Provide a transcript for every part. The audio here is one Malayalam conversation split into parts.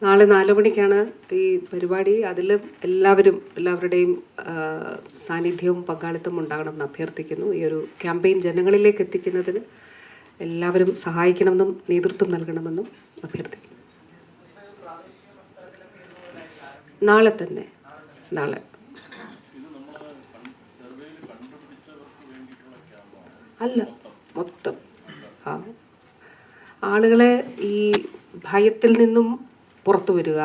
നാളെ 4 മണിക്കാണ് ഈ പരിപാടി. അതിൽ എല്ലാവരുടെയും സാന്നിധ്യവും പങ്കാളിത്തവും ഉണ്ടാകണം എന്ന് അഭ്യർത്ഥിക്കുന്നു. ഈ ഒരു ക്യാമ്പയിൻ ജനങ്ങളിലേക്ക് എത്തിക്കുന്നതിന് എല്ലാവരും സഹായിക്കണമെന്നും നേതൃത്വം നൽകണമെന്നും അഭ്യർത്ഥിക്കുന്നു. നാളെ തന്നെ, നാളെ അല്ല, മൊത്തം ആളുകളെ ഈ ഭയത്തിൽ നിന്നും പുറത്തു വരിക,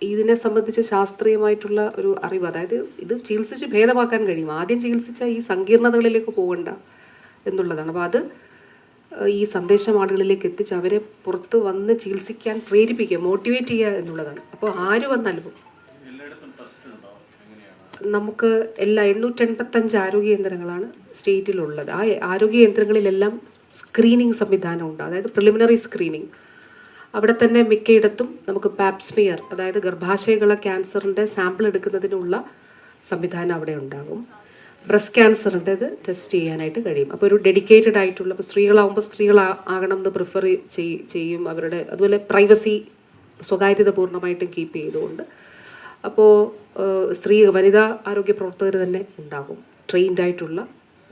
ഇതിനെ സംബന്ധിച്ച് ശാസ്ത്രീയമായിട്ടുള്ള ഒരു അറിവ്, അതായത് ഇത് ചികിത്സിച്ച് ഭേദമാക്കാൻ കഴിയും. ആദ്യം ചികിത്സിച്ച ഈ സങ്കീർണതകളിലേക്ക് പോകണ്ട എന്നുള്ളതാണ്. അപ്പോൾ അത് ഈ സന്ദേശം ആളുകളിലേക്ക് എത്തിച്ച് അവരെ പുറത്ത് വന്ന് ചികിത്സിക്കാൻ പ്രേരിപ്പിക്കുക, മോട്ടിവേറ്റ് ചെയ്യുക എന്നുള്ളതാണ്. അപ്പോൾ ആര് വന്നാലും നമുക്ക് എല്ലാ 885 ആരോഗ്യ കേന്ദ്രങ്ങളാണ് സ്റ്റേറ്റിലുള്ളത്. ആ ആരോഗ്യ കേന്ദ്രങ്ങളിലെല്ലാം സ്ക്രീനിങ് സംവിധാനമുണ്ട്, അതായത് പ്രിലിമിനറി സ്ക്രീനിങ്. അവിടെ തന്നെ മിക്കയിടത്തും നമുക്ക് പാപ്സ്മിയർ, അതായത് ഗർഭാശയകള ക്യാൻസറിൻ്റെ സാമ്പിൾ എടുക്കുന്നതിനുള്ള സംവിധാനം അവിടെ ഉണ്ടാകും. ബ്രസ്റ്റ് ക്യാൻസറിൻ്റെ ഇത് ടെസ്റ്റ് ചെയ്യാനായിട്ട് കഴിയും. അപ്പോൾ ഒരു ഡെഡിക്കേറ്റഡ് ആയിട്ടുള്ള, ഇപ്പോൾ സ്ത്രീകളാകുമ്പോൾ സ്ത്രീകളാകണം എന്ന് പ്രിഫർ ചെയ്യും. അവരുടെ അതുപോലെ പ്രൈവസി, സ്വകാര്യത പൂർണ്ണമായിട്ടും കീപ്പ് ചെയ്തുകൊണ്ട്. അപ്പോൾ വനിതാ ആരോഗ്യ പ്രവർത്തകർ തന്നെ ഉണ്ടാകും, ട്രെയിൻഡ് ആയിട്ടുള്ള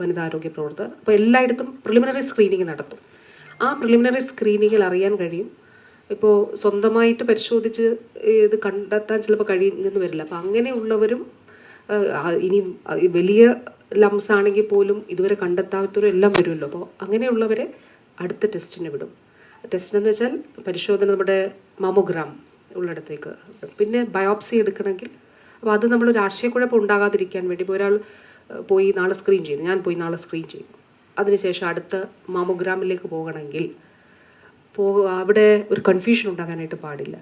വനിതാ ആരോഗ്യ പ്രവർത്തകർ. അപ്പോൾ എല്ലായിടത്തും പ്രിലിമിനറി സ്ക്രീനിങ് നടത്തും. ആ പ്രിലിമിനറി സ്ക്രീനിങ്ങിൽ അറിയാൻ കഴിയും. ഇപ്പോൾ സ്വന്തമായിട്ട് പരിശോധിച്ച് ഇത് കണ്ടെത്താൻ ചിലപ്പോൾ കഴിയുമെന്ന് വരില്ല. അപ്പോൾ അങ്ങനെയുള്ളവരും, ഇനി വലിയ ലംസ് ആണെങ്കിൽ പോലും ഇതുവരെ കണ്ടെത്താത്തവരും എല്ലാം വരുമല്ലോ. അപ്പോൾ അങ്ങനെയുള്ളവരെ അടുത്ത ടെസ്റ്റിന് വിടും. ടെസ്റ്റിനെന്ന് വെച്ചാൽ പരിശോധന, നമ്മുടെ മാമോഗ്രാം ഉള്ളിടത്തേക്ക്. പിന്നെ ബയോപ്സി എടുക്കണമെങ്കിൽ, അപ്പോൾ അത് നമ്മളൊരു ആശയക്കുഴപ്പം ഉണ്ടാകാതിരിക്കാൻ വേണ്ടി, ഇപ്പോൾ ഒരാൾ പോയി നാളെ സ്ക്രീൻ ചെയ്തു, ഞാൻ പോയി നാളെ സ്ക്രീൻ ചെയ്യും, അതിനുശേഷം അടുത്ത മാമോഗ്രാമിലേക്ക് പോകണമെങ്കിൽ അവിടെ ഒരു കൺഫ്യൂഷൻ ഉണ്ടാകാനായിട്ട് പാടില്ല.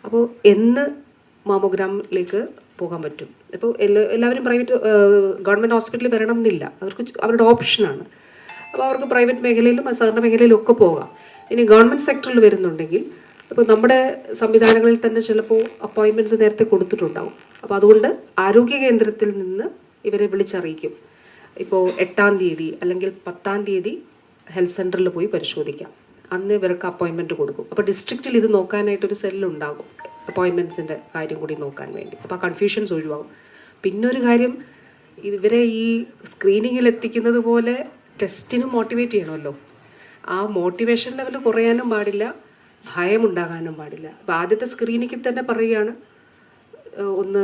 അപ്പോൾ എന്ന് മാമോഗ്രാമിലേക്ക് പോകാൻ പറ്റും. ഇപ്പോൾ എല്ലാവരും ഗവൺമെൻറ് ഹോസ്പിറ്റലിൽ വരണം എന്നില്ല, അവരുടെ ഓപ്ഷനാണ്. അപ്പോൾ അവർക്ക് പ്രൈവറ്റ് മേഖലയിലും സഹകരണ മേഖലയിലും ഒക്കെ പോകാം. ഇനി ഗവൺമെൻറ് സെക്ടറിൽ വരുന്നുണ്ടെങ്കിൽ, ഇപ്പോൾ നമ്മുടെ സംവിധാനങ്ങളിൽ തന്നെ ചിലപ്പോൾ അപ്പോയിൻമെൻറ്റ്സ് നേരത്തെ കൊടുത്തിട്ടുണ്ടാവും. അപ്പോൾ അതുകൊണ്ട് ആരോഗ്യ കേന്ദ്രത്തിൽ നിന്ന് ഇവരെ വിളിച്ചറിയിക്കും. ഇപ്പോൾ 8-ാം തീയതി അല്ലെങ്കിൽ 10-ാം തീയതി ഹെൽത്ത് സെൻറ്ററിൽ പോയി പരിശോധിക്കാം, അന്ന് ഇവർക്ക് അപ്പോയിൻമെൻറ്റ് കൊടുക്കും. അപ്പോൾ ഡിസ്ട്രിക്റ്റിൽ ഇത് നോക്കാനായിട്ടൊരു സെല്ലുണ്ടാകും, അപ്പോയിൻമെൻറ്റ്സിൻ്റെ കാര്യം കൂടി നോക്കാൻ വേണ്ടി. അപ്പോൾ ആ കൺഫ്യൂഷൻസ് ഒഴിവാകും. പിന്നൊരു കാര്യം, ഇവരെ ഈ സ്ക്രീനിങ്ങിൽ എത്തിക്കുന്നത് പോലെ ടെസ്റ്റിന് മോട്ടിവേറ്റ് ചെയ്യണമല്ലോ. ആ മോട്ടിവേഷൻ ലെവൽ കുറയാനും പാടില്ല, ഭയമുണ്ടാകാനും പാടില്ല. അപ്പോൾ ആദ്യത്തെ സ്ക്രീനിങ്ങിൽ തന്നെ പറയുകയാണ് ഒന്ന്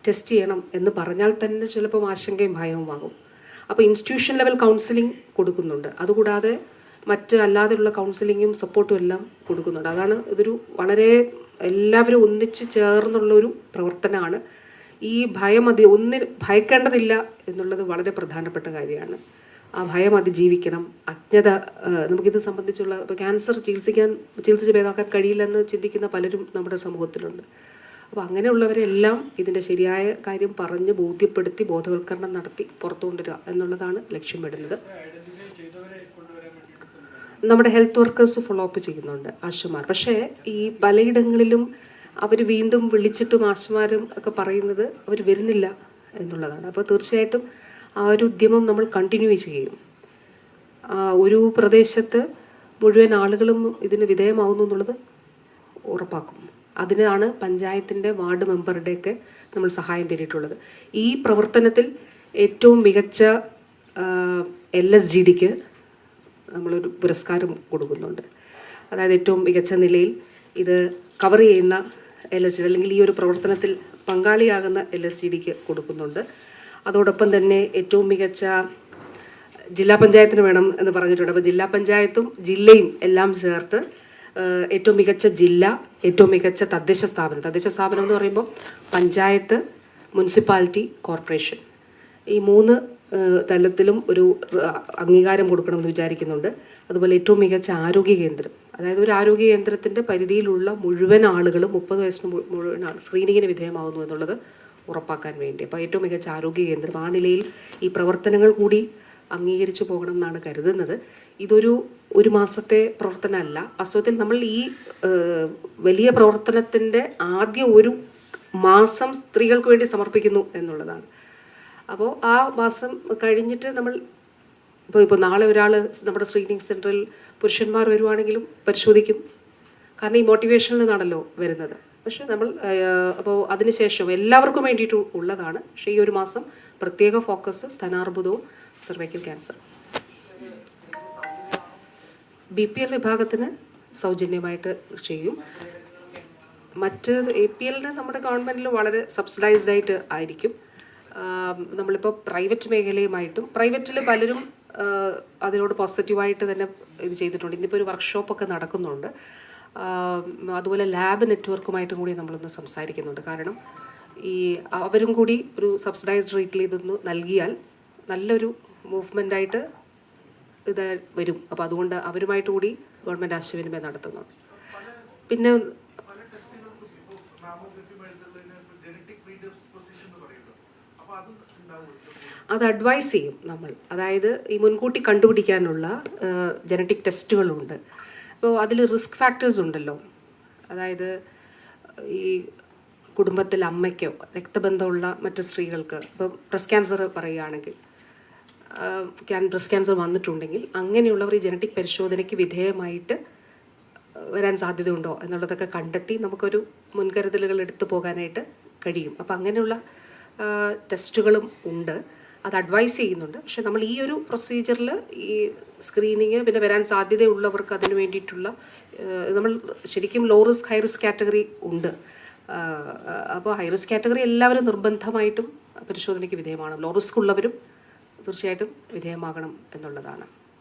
ടെസ്റ്റ് ചെയ്യണം എന്ന് പറഞ്ഞാൽ തന്നെ ചിലപ്പോൾ ആശങ്കയും ഭയവും ആകും. അപ്പോൾ ഇൻസ്റ്റിറ്റ്യൂഷൻ ലെവൽ കൗൺസിലിംഗ് കൊടുക്കുന്നുണ്ട്. അതുകൂടാതെ മറ്റ് അല്ലാതെയുള്ള കൗൺസിലിങ്ങും സപ്പോർട്ടും എല്ലാം കൊടുക്കുന്നുണ്ട്. അതാണ് ഇതൊരു വളരെ എല്ലാവരും ഒന്നിച്ച് ചേർന്നുള്ളൊരു പ്രവർത്തനമാണ്. ഈ ഭയം ഭയക്കേണ്ടതില്ല എന്നുള്ളത് വളരെ പ്രധാനപ്പെട്ട കാര്യമാണ്. ആ ഭയം അതിജീവിക്കണം. അജ്ഞത, നമുക്കിത് സംബന്ധിച്ചുള്ള, ഇപ്പോൾ ക്യാൻസർ ചികിത്സിച്ച് ഭേദമാക്കാൻ കഴിയില്ലെന്ന് ചിന്തിക്കുന്ന പലരും നമ്മുടെ സമൂഹത്തിലുണ്ട്. അപ്പോൾ അങ്ങനെയുള്ളവരെല്ലാം ഇതിൻ്റെ ശരിയായ കാര്യം പറഞ്ഞ് ബോധ്യപ്പെടുത്തി ബോധവൽക്കരണം നടത്തി പുറത്തു കൊണ്ടുവരിക എന്നുള്ളതാണ് ലക്ഷ്യമിടുന്നത്. നമ്മുടെ ഹെൽത്ത് വർക്കേഴ്സ് ഫോളോ അപ്പ് ചെയ്യുന്നുണ്ട്, ആശുമാർ. പക്ഷേ ഈ പലയിടങ്ങളിലും അവർ വീണ്ടും വിളിച്ചിട്ടും ആശുമാരും ഒക്കെ പറയുന്നത് അവർ വരുന്നില്ല എന്നുള്ളതാണ്. അപ്പോൾ തീർച്ചയായിട്ടും ആ ഒരു ഉദ്യമം നമ്മൾ കണ്ടിന്യൂ ചെയ്യും. ഒരു പ്രദേശത്ത് മുഴുവൻ ആളുകളും ഇതിന് വിധേയമാവുന്നു എന്നുള്ളത് ഉറപ്പാക്കും. അതിനാണ് പഞ്ചായത്തിൻ്റെ വാർഡ് മെമ്പറുടെയൊക്കെ നമ്മൾ സഹായം തേടിയിട്ടുള്ളത്. ഈ പ്രവർത്തനത്തിൽ ഏറ്റവും മികച്ച LSGDക്ക് നമ്മളൊരു പുരസ്കാരം കൊടുക്കുന്നുണ്ട്. അതായത് ഏറ്റവും മികച്ച നിലയിൽ ഇത് കവർ ചെയ്യുന്ന LSGD, അല്ലെങ്കിൽ ഈ ഒരു പ്രവർത്തനത്തിൽ പങ്കാളിയാകുന്ന LSGDക്ക് കൊടുക്കുന്നുണ്ട്. അതോടൊപ്പം തന്നെ ഏറ്റവും മികച്ച ജില്ലാ പഞ്ചായത്തിന് വേണം എന്ന് പറഞ്ഞിട്ടുണ്ട്. അപ്പോൾ ജില്ലാ പഞ്ചായത്തും ജില്ലയും എല്ലാം ചേർത്ത് ഏറ്റവും മികച്ച ജില്ല, ഏറ്റവും മികച്ച തദ്ദേശ സ്ഥാപനം എന്ന് പറയുമ്പോൾ പഞ്ചായത്ത്, മുനിസിപ്പാലിറ്റി, കോർപ്പറേഷൻ, ഈ 3 തലത്തിലും ഒരു അംഗീകാരം കൊടുക്കണമെന്ന് വിചാരിക്കുന്നുണ്ട്. അതുപോലെ ഏറ്റവും മികച്ച ആരോഗ്യ കേന്ദ്രം, അതായത് ഒരു ആരോഗ്യ കേന്ദ്രത്തിൻ്റെ പരിധിയിലുള്ള മുഴുവൻ ആളുകളും 30 വയസ്സിന് മുഴുവൻ സ്ക്രീനിങ്ങിന് വിധേയമാകുന്നു എന്നുള്ളത് ഉറപ്പാക്കാൻ വേണ്ടി. അപ്പോൾ ഏറ്റവും മികച്ച ആരോഗ്യ കേന്ദ്രം, ആ നിലയിൽ ഈ പ്രവർത്തനങ്ങൾ കൂടി അംഗീകരിച്ചു പോകണം എന്നാണ് കരുതുന്നത്. ഒരു മാസത്തെ പ്രവർത്തനമല്ല. വാസ്തവത്തിൽ നമ്മൾ ഈ വലിയ പ്രവർത്തനത്തിൻ്റെ ആദ്യ ഒരു മാസം സ്ത്രീകൾക്ക് വേണ്ടി സമർപ്പിക്കുന്നു എന്നുള്ളതാണ്. അപ്പോൾ ആ മാസം കഴിഞ്ഞിട്ട് നമ്മൾ ഇപ്പോൾ നാളെ ഒരാൾ നമ്മുടെ സ്ക്രീനിങ് സെൻറ്ററിൽ പുരുഷന്മാർ വരുവാണെങ്കിലും പരിശോധിക്കും. കാരണം ഈ മോട്ടിവേഷനിൽ നിന്നാണല്ലോ വരുന്നത്. പക്ഷെ നമ്മൾ അപ്പോൾ അതിനുശേഷം എല്ലാവർക്കും വേണ്ടിയിട്ട് ഉള്ളതാണ്. പക്ഷേ ഈ ഒരു മാസം പ്രത്യേക ഫോക്കസ് സ്തനാർബുദവും സെർവൈക്കൽ ക്യാൻസർ. BPL വിഭാഗത്തിന് സൗജന്യമായിട്ട് ചെയ്യും. മറ്റ് APLന് നമ്മുടെ ഗവൺമെൻറ്റിൽ വളരെ സബ്സിഡൈസ്ഡ് ആയിട്ട് ആയിരിക്കും. നമ്മളിപ്പോൾ പ്രൈവറ്റ് മേഖലയുമായിട്ടും, പ്രൈവറ്റിൽ പലരും അതിനോട് പോസിറ്റീവായിട്ട് തന്നെ ഇത് ചെയ്തിട്ടുണ്ട്. ഇന്നിപ്പോൾ ഒരു വർക്ക്ഷോപ്പൊക്കെ നടക്കുന്നുണ്ട്. അതുപോലെ ലാബ് നെറ്റ്വർക്കുമായിട്ടും കൂടി നമ്മളൊന്ന് സംസാരിക്കുന്നുണ്ട്. കാരണം ഈ അവരും കൂടി ഒരു സബ്സിഡൈസ്ഡ് റേറ്റിൽ ഇതൊന്ന് നൽകിയാൽ നല്ലൊരു മൂവ്മെൻ്റായിട്ട് ഇത് വരും. അപ്പോൾ അതുകൊണ്ട് അവരുമായിട്ട് കൂടി ഗവൺമെൻറ് ആശയവിനിമയം നടത്തുന്നുണ്ട്. പിന്നെ അത് അഡ്വൈസ് ചെയ്യും നമ്മൾ. അതായത് ഈ മുൻകൂട്ടി കണ്ടുപിടിക്കാനുള്ള ജനറ്റിക് ടെസ്റ്റുകളുണ്ട്. അപ്പോൾ അതിൽ റിസ്ക് ഫാക്ടേഴ്സ് ഉണ്ടല്ലോ. അതായത് ഈ കുടുംബത്തിൽ അമ്മയ്ക്കോ രക്തബന്ധമുള്ള മറ്റ് സ്ത്രീകൾക്ക് ഇപ്പോൾ ബ്രസ്റ്റ് ക്യാൻസർ പറയുകയാണെങ്കിൽ, ബ്രസ്റ്റ് ക്യാൻസർ വന്നിട്ടുണ്ടെങ്കിൽ അങ്ങനെയുള്ളവർ ഈ ജനറ്റിക് പരിശോധനയ്ക്ക് വിധേയമായിട്ട് വരാൻ സാധ്യതയുണ്ടോ എന്നുള്ളതൊക്കെ കണ്ടെത്തി നമുക്കൊരു മുൻകരുതലുകൾ എടുത്തു പോകാനായിട്ട് കഴിയും. അപ്പോൾ അങ്ങനെയുള്ള ടെസ്റ്റുകളും ഉണ്ട്. അത് അഡ്വൈസ് ചെയ്യുന്നുണ്ട്. പക്ഷെ നമ്മൾ ഈ ഒരു പ്രൊസീജിയറിൽ ഈ സ്ക്രീനിങ് പിന്നെ വരാൻ സാധ്യതയുള്ളവർക്ക് അതിന് വേണ്ടിയിട്ടുള്ള നമ്മൾ ശരിക്കും low risk high risk category ഉണ്ട്. അപ്പോൾ ഹൈ റിസ്ക് കാറ്റഗറി എല്ലാവരും നിർബന്ധമായിട്ടും പരിശോധനയ്ക്ക് വിധേയമാണ്. ലോ റിസ്ക് ഉള്ളവരും തീർച്ചയായിട്ടും വിധേയമാകണം എന്നുള്ളതാണ്.